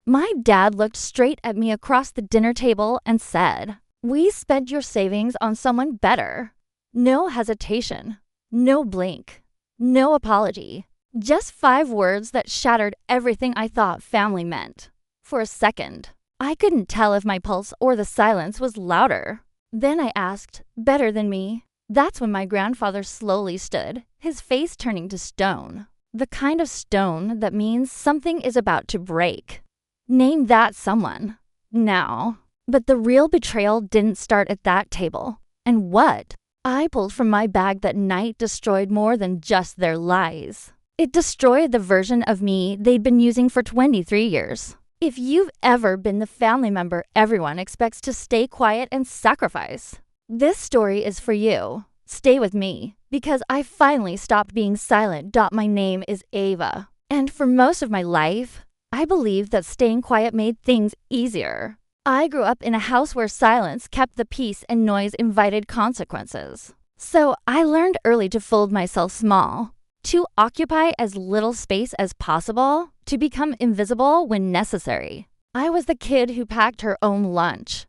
My dad looked straight at me across the dinner table and said, "We spent your savings on someone better." No hesitation, no blink, no apology. Just 5 words that shattered everything I thought family meant. For a second, I couldn't tell if my pulse or the silence was louder. Then I asked, "Better than me?" That's when my grandfather slowly stood, his face turning to stone. The kind of stone that means something is about to break. Name that someone. Now. But the real betrayal didn't start at that table. And what I pulled from my bag that night destroyed more than just their lies. It destroyed the version of me they'd been using for 23 years. If you've ever been the family member everyone expects to stay quiet and sacrifice, this story is for you. Stay with me, because I finally stopped being silent. My name is Ava. And for most of my life, I believed that staying quiet made things easier. I grew up in a house where silence kept the peace and noise invited consequences. So I learned early to fold myself small, to occupy as little space as possible, to become invisible when necessary. I was the kid who packed her own lunch,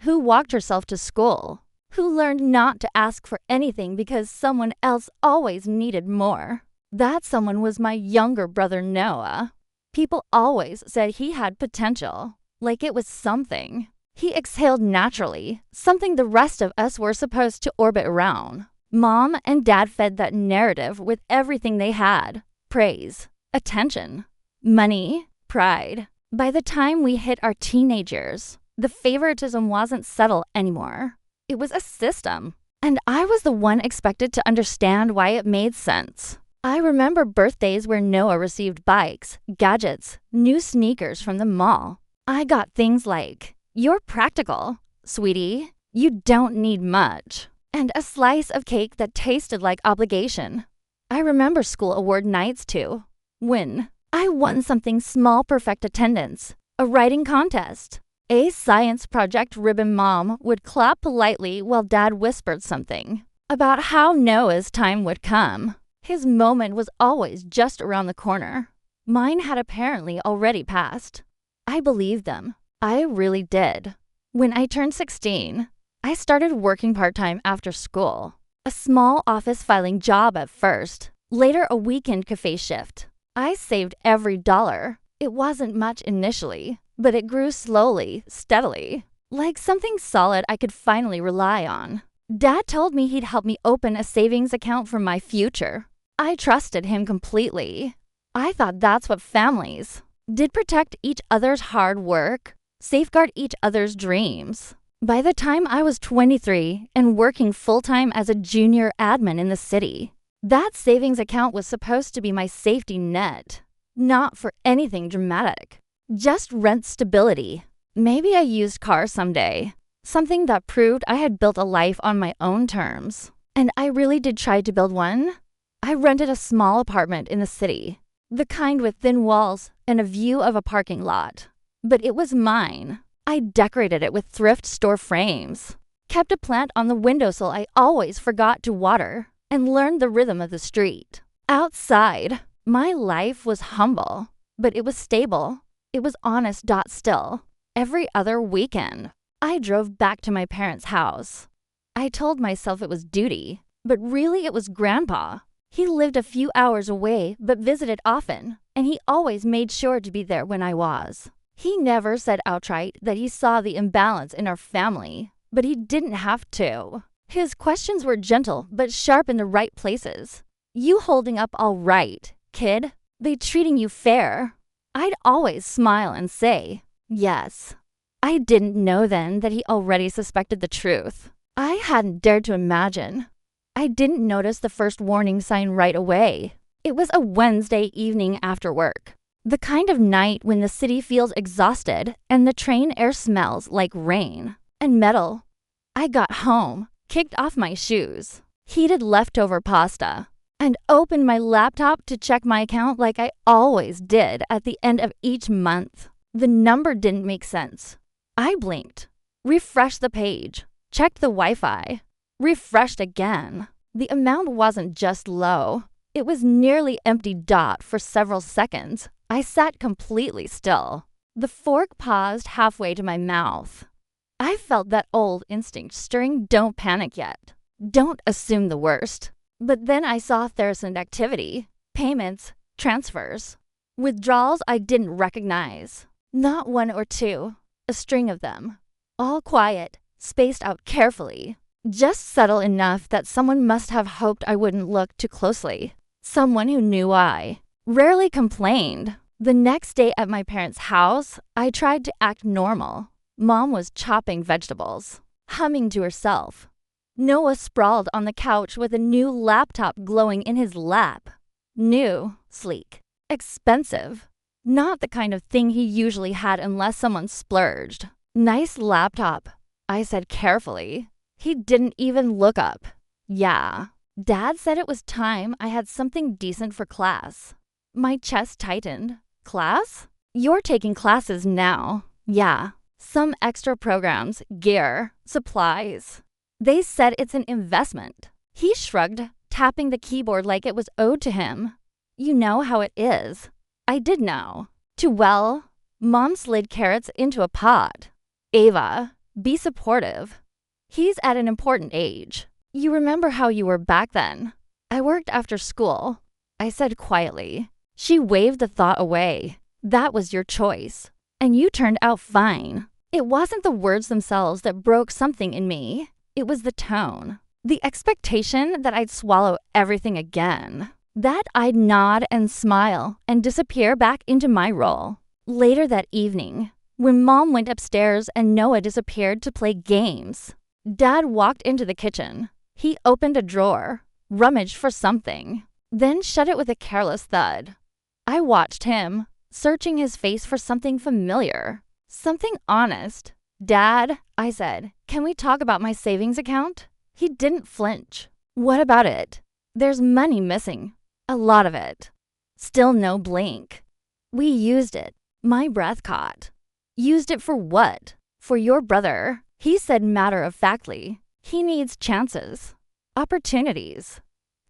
who walked herself to school, who learned not to ask for anything because someone else always needed more. That someone was my younger brother Noah. People always said he had potential, like it was something. He exhaled naturally, something the rest of us were supposed to orbit around. Mom and Dad fed that narrative with everything they had: praise, attention, money, pride. By the time we hit our teenage years, the favoritism wasn't subtle anymore. It was a system. And I was the one expected to understand why it made sense. I remember birthdays where Noah received bikes, gadgets, new sneakers from the mall. I got things like, "You're practical, sweetie. You don't need much." And a slice of cake that tasted like obligation. I remember school award nights too. When I won something small, perfect attendance, a writing contest, a science project ribbon. Mom would clap politely while Dad whispered something about how Noah's time would come. His moment was always just around the corner. Mine had apparently already passed. I believed them. I really did. When I turned 16, I started working part-time after school. A small office filing job at first, later a weekend cafe shift. I saved every dollar. It wasn't much initially, but it grew slowly, steadily, like something solid I could finally rely on. Dad told me he'd help me open a savings account for my future. I trusted him completely. I thought that's what families did: protect each other's hard work, safeguard each other's dreams. By the time I was 23 and working full-time as a junior admin in the city, that savings account was supposed to be my safety net. Not for anything dramatic, just rent stability. Maybe I used cars someday, something that proved I had built a life on my own terms. And I really did try to build one. I rented a small apartment in the city, the kind with thin walls and a view of a parking lot. But it was mine. I decorated it with thrift store frames, kept a plant on the windowsill I always forgot to water, and learned the rhythm of the street. Outside, my life was humble, but it was stable. It was honest. Still, every other weekend, I drove back to my parents' house. I told myself it was duty, but really it was Grandpa. He lived a few hours away, but visited often, and he always made sure to be there when I was. He never said outright that he saw the imbalance in our family, but he didn't have to. His questions were gentle, but sharp in the right places. "You holding up all right, kid? They treating you fair?" I'd always smile and say, "Yes." I didn't know then that he already suspected the truth. I hadn't dared to imagine. I didn't notice the first warning sign right away. It was a Wednesday evening after work. The kind of night when the city feels exhausted and the train air smells like rain and metal. I got home, kicked off my shoes, heated leftover pasta, and opened my laptop to check my account like I always did at the end of each month. The number didn't make sense. I blinked, refreshed the page, checked the Wi-Fi, refreshed again. The amount wasn't just low. It was nearly empty. For several seconds, I sat completely still. The fork paused halfway to my mouth. I felt that old instinct stirring, don't panic yet. Don't assume the worst. But then I saw Theracent activity, payments, transfers, withdrawals I didn't recognize. Not one or two, a string of them. All quiet, spaced out carefully. Just subtle enough that someone must have hoped I wouldn't look too closely. Someone who knew I rarely complained. The next day at my parents' house, I tried to act normal. Mom was chopping vegetables, humming to herself. Noah sprawled on the couch with a new laptop glowing in his lap. New, sleek, expensive. Not the kind of thing he usually had unless someone splurged. Nice laptop, I said carefully. He didn't even look up. Yeah, Dad said it was time I had something decent for class. My chest tightened. Class? You're taking classes now. Yeah. Some extra programs, gear, supplies. They said it's an investment. He shrugged, tapping the keyboard like it was owed to him. You know how it is. I did know. Too well. Mom slid carrots into a pot. Ava, be supportive. He's at an important age. You remember how you were back then. I worked after school, I said quietly. She waved the thought away. That was your choice. And you turned out fine. It wasn't the words themselves that broke something in me. It was the tone. The expectation that I'd swallow everything again. That I'd nod and smile and disappear back into my role. Later that evening, when Mom went upstairs and Noah disappeared to play games, Dad walked into the kitchen. He opened a drawer, rummaged for something, then shut it with a careless thud. I watched him, searching his face for something familiar. Something honest. Dad, I said, can we talk about my savings account? He didn't flinch. What about it? There's money missing. A lot of it. Still no blink. We used it. My breath caught. Used it for what? For your brother. He said matter-of-factly. He needs chances. Opportunities.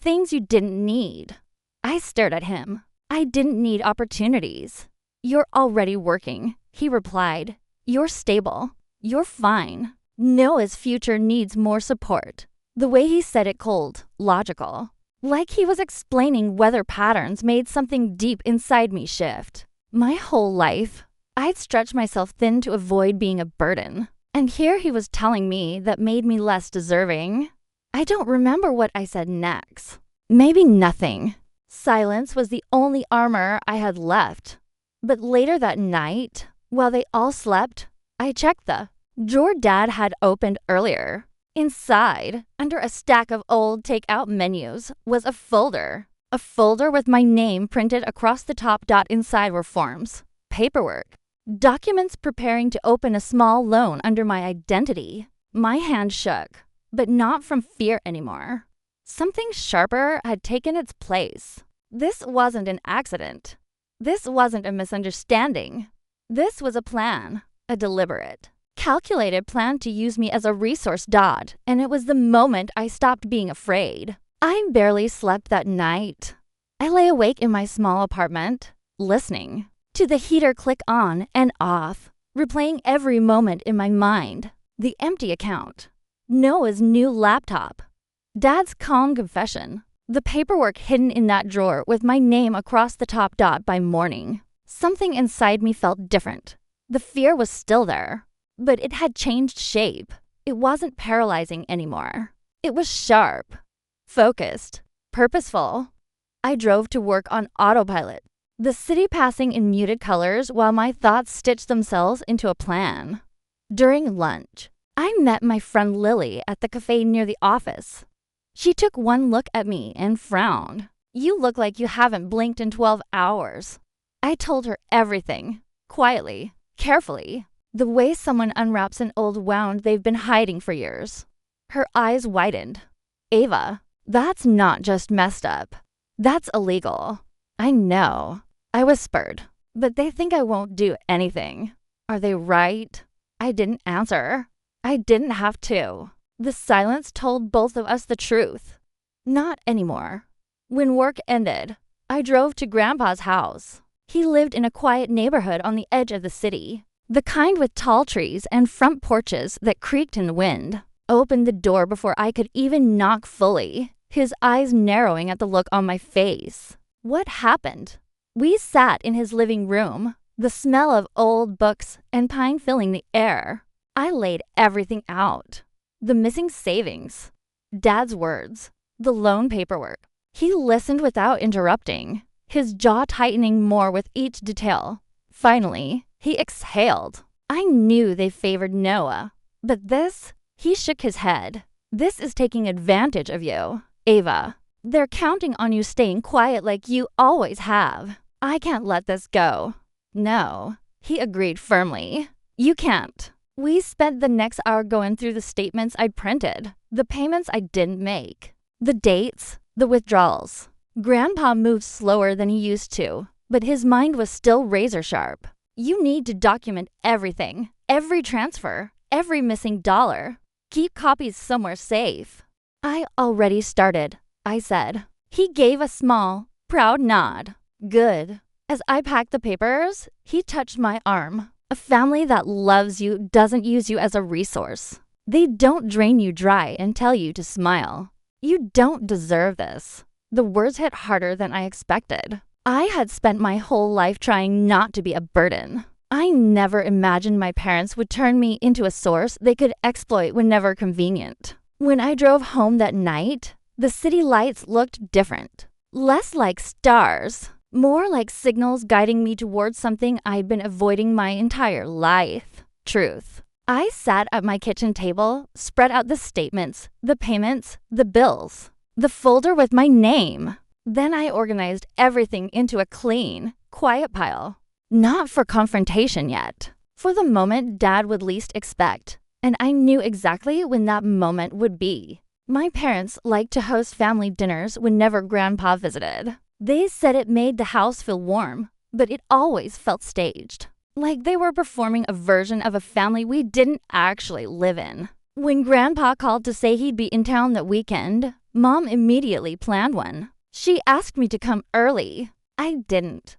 Things you didn't need. I stared at him. I didn't need opportunities. You're already working, he replied. You're stable. You're fine. Noah's future needs more support. The way he said it cold, logical. Like he was explaining weather patterns made something deep inside me shift. My whole life, I'd stretched myself thin to avoid being a burden. And here he was telling me that made me less deserving. I don't remember what I said next. Maybe nothing. Silence was the only armor I had left. But later that night, while they all slept, I checked the drawer Dad had opened earlier. Inside, under a stack of old takeout menus, was a folder. A folder with my name printed across the top. Inside were forms, paperwork, documents preparing to open a small loan under my identity. My hand shook, but not from fear anymore. Something sharper had taken its place. This wasn't an accident. This wasn't a misunderstanding. This was a plan, a deliberate, calculated plan to use me as a resource. And it was the moment I stopped being afraid. I barely slept that night. I lay awake in my small apartment, listening to the heater click on and off, replaying every moment in my mind. The empty account, Noah's new laptop, Dad's calm confession, the paperwork hidden in that drawer with my name across the top. By morning, something inside me felt different. The fear was still there, but it had changed shape. It wasn't paralyzing anymore. It was sharp, focused, purposeful. I drove to work on autopilot, the city passing in muted colors while my thoughts stitched themselves into a plan. During lunch, I met my friend Lily at the cafe near the office. She took one look at me and frowned. You look like you haven't blinked in 12 hours. I told her everything, quietly, carefully, the way someone unwraps an old wound they've been hiding for years. Her eyes widened. Ava, that's not just messed up. That's illegal. I know, I whispered, but they think I won't do anything. Are they right? I didn't answer. I didn't have to. The silence told both of us the truth. Not anymore. When work ended, I drove to Grandpa's house. He lived in a quiet neighborhood on the edge of the city, the kind with tall trees and front porches that creaked in the wind. Opened the door before I could even knock fully, his eyes narrowing at the look on my face. What happened? We sat in his living room, the smell of old books and pine filling the air. I laid everything out. The missing savings, Dad's words, the loan paperwork. He listened without interrupting, his jaw tightening more with each detail. Finally, he exhaled. I knew they favored Noah, but this, he shook his head. This is taking advantage of you, Ava. They're counting on you staying quiet like you always have. I can't let this go. No, he agreed firmly. You can't. We spent the next hour going through the statements I'd printed, the payments I didn't make, the dates, the withdrawals. Grandpa moved slower than he used to, but his mind was still razor sharp. You need to document everything, every transfer, every missing dollar. Keep copies somewhere safe. I already started, I said. He gave a small, proud nod. Good. As I packed the papers, he touched my arm. A family that loves you doesn't use you as a resource. They don't drain you dry and tell you to smile. You don't deserve this. The words hit harder than I expected. I had spent my whole life trying not to be a burden. I never imagined my parents would turn me into a source they could exploit whenever convenient. When I drove home that night, the city lights looked different. Less like stars. More like signals guiding me towards something I'd been avoiding my entire life. Truth. I sat at my kitchen table, spread out the statements, the payments, the bills, the folder with my name. Then I organized everything into a clean, quiet pile. Not for confrontation yet. For the moment Dad would least expect. And I knew exactly when that moment would be. My parents liked to host family dinners whenever Grandpa visited. They said it made the house feel warm, but it always felt staged. Like they were performing a version of a family we didn't actually live in. When Grandpa called to say he'd be in town that weekend, Mom immediately planned one. She asked me to come early. I didn't.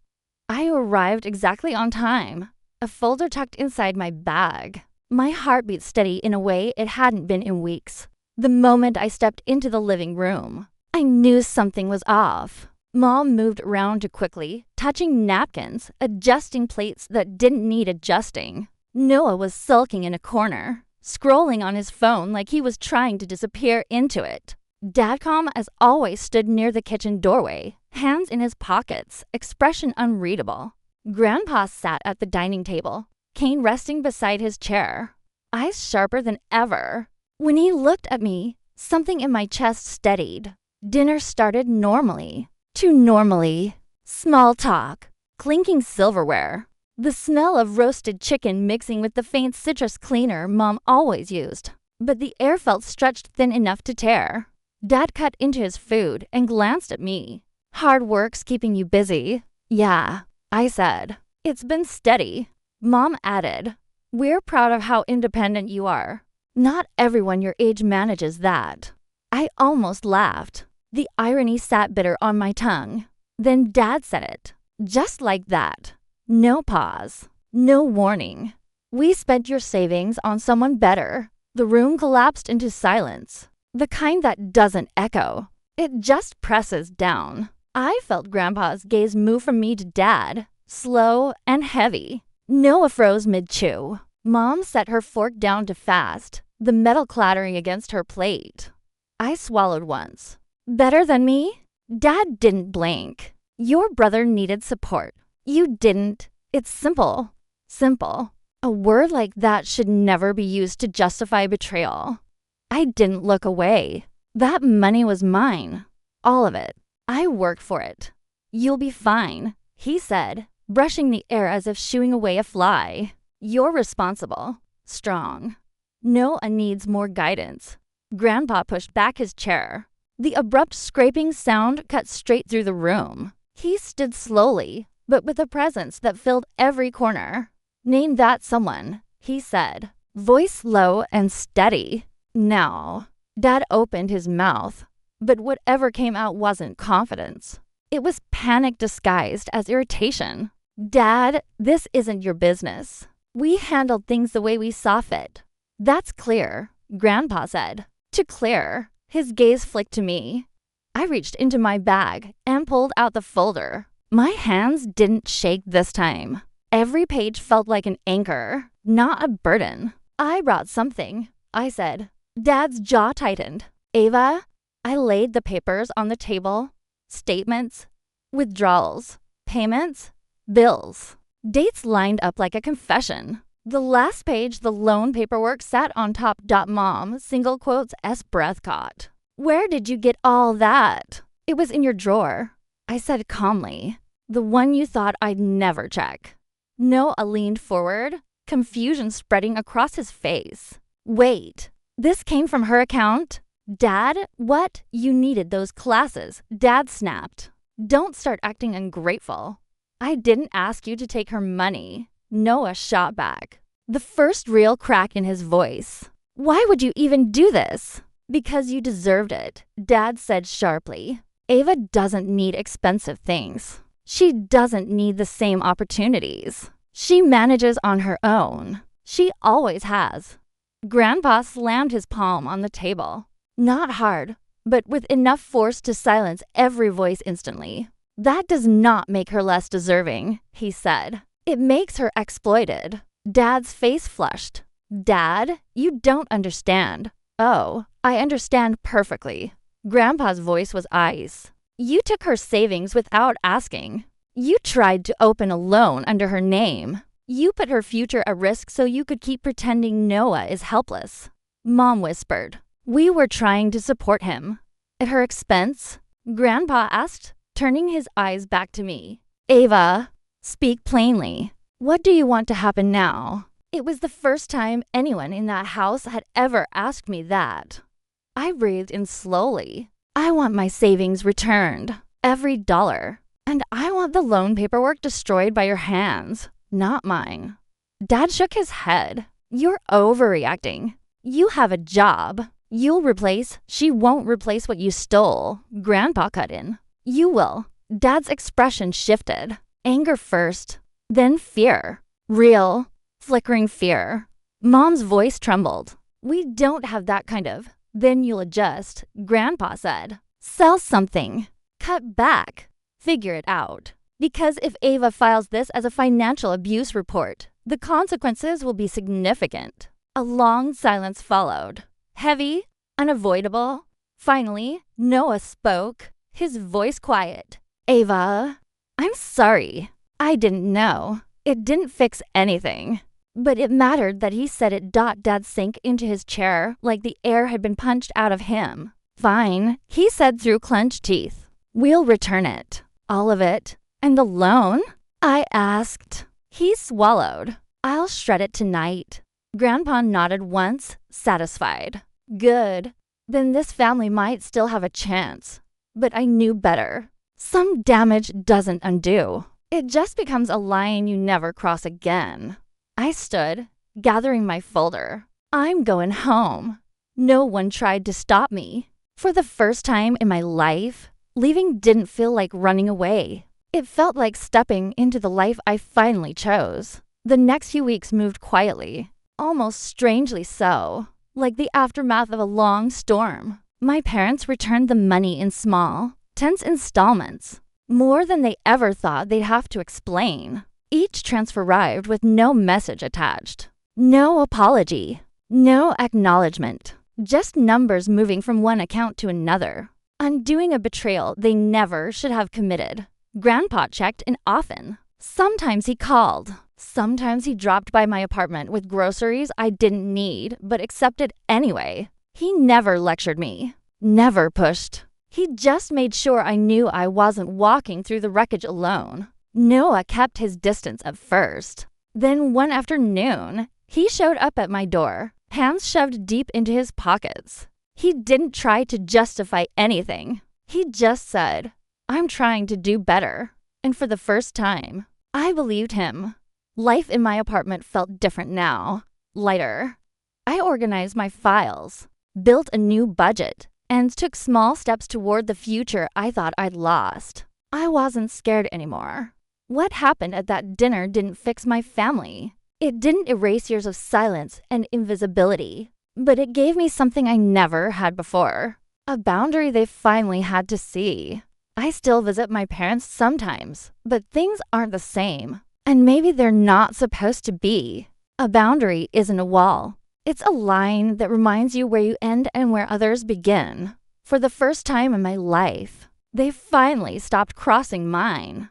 I arrived exactly on time, a folder tucked inside my bag. My heart beat steady in a way it hadn't been in weeks. The moment I stepped into the living room, I knew something was off. Mom moved around too quickly, touching napkins, adjusting plates that didn't need adjusting. Noah was sulking in a corner, scrolling on his phone like he was trying to disappear into it. Dadcom, as always, stood near the kitchen doorway, hands in his pockets, expression unreadable. Grandpa sat at the dining table, cane resting beside his chair, eyes sharper than ever. When he looked at me, something in my chest steadied. Dinner started normally. Too normally. Small talk. Clinking silverware. The smell of roasted chicken mixing with the faint citrus cleaner Mom always used. But the air felt stretched thin enough to tear. Dad cut into his food and glanced at me. Hard work's keeping you busy. Yeah, I said. It's been steady. Mom added, we're proud of how independent you are. Not everyone your age manages that. I almost laughed. The irony sat bitter on my tongue. Then Dad said it. Just like that. No pause. No warning. We spent your savings on someone better. The room collapsed into silence. The kind that doesn't echo. It just presses down. I felt Grandpa's gaze move from me to Dad, slow and heavy. Noah froze mid-chew. Mom set her fork down to fast, the metal clattering against her plate. I swallowed once. Better than me? Dad didn't blink. Your brother needed support. You didn't. It's simple. Simple. A word like that should never be used to justify betrayal. I didn't look away. That money was mine. All of it. I worked for it. You'll be fine, he said, brushing the air as if shooing away a fly. You're responsible. Strong. Noah needs more guidance. Grandpa pushed back his chair. The abrupt scraping sound cut straight through the room. He stood slowly, but with a presence that filled every corner. Name that someone, he said, voice low and steady. Now. Dad opened his mouth, but whatever came out wasn't confidence. It was panic disguised as irritation. Dad, this isn't your business. We handled things the way we saw fit. That's clear, Grandpa said. Too clear. His gaze flicked to me. I reached into my bag and pulled out the folder. My hands didn't shake this time. Every page felt like an anchor, not a burden. I brought something, I said. Dad's jaw tightened. Ava, I laid the papers on the table. Statements, withdrawals, payments, bills. Dates lined up like a confession. The last page, the loan paperwork sat on top. Mom, single quotes, S breath caught. Where did you get all that? It was in your drawer, I said calmly. The one you thought I'd never check. Noah leaned forward, confusion spreading across his face. Wait, this came from her account? Dad, what? You needed those classes, Dad snapped. Don't start acting ungrateful. I didn't ask you to take her money, Noah shot back, the first real crack in his voice. Why would you even do this? Because you deserved it, Dad said sharply. Ava doesn't need expensive things. She doesn't need the same opportunities. She manages on her own. She always has. Grandpa slammed his palm on the table. Not hard, but with enough force to silence every voice instantly. That does not make her less deserving, he said. It makes her exploited. Dad's face flushed. Dad, you don't understand. Oh, I understand perfectly. Grandpa's voice was ice. You took her savings without asking. You tried to open a loan under her name. You put her future at risk so you could keep pretending Noah is helpless. Mom whispered. We were trying to support him. At her expense? Grandpa asked, turning his eyes back to me. Ava, speak plainly. What do you want to happen now? It was the first time anyone in that house had ever asked me that. I breathed in slowly. I want my savings returned, every dollar. And I want the loan paperwork destroyed by your hands, not mine. Dad shook his head. You're overreacting. You have a job. She won't replace what you stole. Grandpa cut in. You will. Dad's expression shifted. Anger first, then fear. Real, flickering fear. Mom's voice trembled. We don't have that kind of. Then you'll adjust, Grandpa said. Sell something. Cut back. Figure it out. Because if Ava files this as a financial abuse report, the consequences will be significant. A long silence followed. Heavy, unavoidable. Finally, Noah spoke, his voice quiet. Ava, I'm sorry. I didn't know. It didn't fix anything. But it mattered that he said it. Dad sank into his chair like the air had been punched out of him. Fine, he said through clenched teeth. We'll return it. All of it. And the loan? I asked. He swallowed. I'll shred it tonight. Grandpa nodded once, satisfied. Good. Then this family might still have a chance. But I knew better. Some damage doesn't undo. It just becomes a line you never cross again. I stood, gathering my folder. I'm going home. No one tried to stop me. For the first time in my life, leaving didn't feel like running away. It felt like stepping into the life I finally chose. The next few weeks moved quietly, almost strangely so, like the aftermath of a long storm. My parents returned the money in small, tense installments, more than they ever thought they'd have to explain. Each transfer arrived with no message attached, no apology, no acknowledgement, just numbers moving from one account to another, undoing a betrayal they never should have committed. Grandpa checked in often. Sometimes he called. Sometimes he dropped by my apartment with groceries I didn't need but accepted anyway. He never lectured me, never pushed. He just made sure I knew I wasn't walking through the wreckage alone. Noah kept his distance at first. Then one afternoon, he showed up at my door, hands shoved deep into his pockets. He didn't try to justify anything. He just said, I'm trying to do better. And for the first time, I believed him. Life in my apartment felt different now, lighter. I organized my files, built a new budget, and took small steps toward the future I thought I'd lost. I wasn't scared anymore. What happened at that dinner didn't fix my family. It didn't erase years of silence and invisibility, but it gave me something I never had before. A boundary they finally had to see. I still visit my parents sometimes, but things aren't the same. And maybe they're not supposed to be. A boundary isn't a wall. It's a line that reminds you where you end and where others begin. For the first time in my life, they finally stopped crossing mine.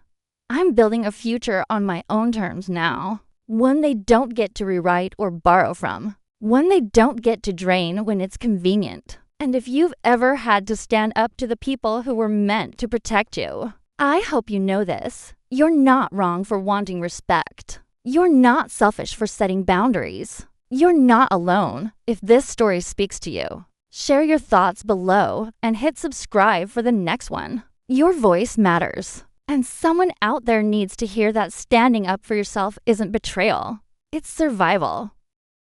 I'm building a future on my own terms now. One they don't get to rewrite or borrow from. One they don't get to drain when it's convenient. And if you've ever had to stand up to the people who were meant to protect you, I hope you know this. You're not wrong for wanting respect. You're not selfish for setting boundaries. You're not alone if this story speaks to you. Share your thoughts below and hit subscribe for the next one. Your voice matters. And someone out there needs to hear that standing up for yourself isn't betrayal. It's survival.